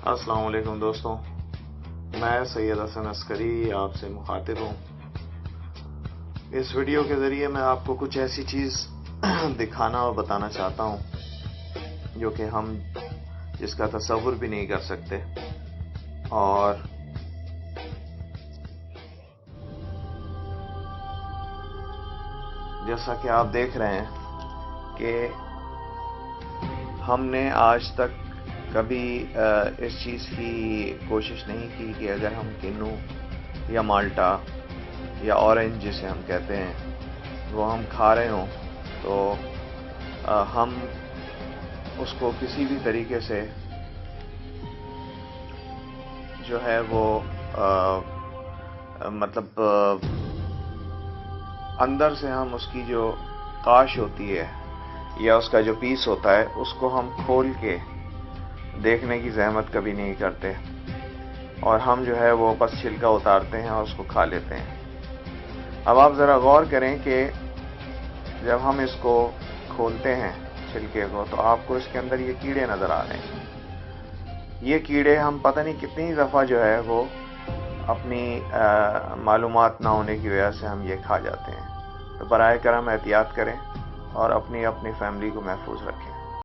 السلام علیکم دوستوں، میں سید حسن عسکری آپ سے مخاطب ہوں۔ اس ویڈیو کے ذریعے میں آپ کو کچھ ایسی چیز دکھانا اور بتانا چاہتا ہوں جو کہ ہم جس کا تصور بھی نہیں کر سکتے، اور جیسا کہ آپ دیکھ رہے ہیں کہ ہم نے آج تک کبھی اس چیز کی کوشش نہیں کی کہ اگر ہم کنو یا مالٹا یا اورنج جسے ہم کہتے ہیں وہ ہم کھا رہے ہوں تو ہم اس کو کسی بھی طریقے سے جو ہے وہ مطلب اندر سے ہم اس کی جو قاش ہوتی ہے یا اس کا جو پیس ہوتا ہے اس کو ہم کھول کے دیکھنے کی زحمت کبھی نہیں کرتے، اور ہم جو ہے وہ بس چھلکا اتارتے ہیں اور اس کو کھا لیتے ہیں۔ اب آپ ذرا غور کریں کہ جب ہم اس کو کھولتے ہیں چھلکے کو تو آپ کو اس کے اندر یہ کیڑے نظر آ رہے ہیں۔ یہ کیڑے ہم پتہ نہیں کتنی دفعہ جو ہے وہ اپنی معلومات نہ ہونے کی وجہ سے ہم یہ کھا جاتے ہیں۔ تو براہ کرم احتیاط کریں اور اپنی فیملی کو محفوظ رکھیں۔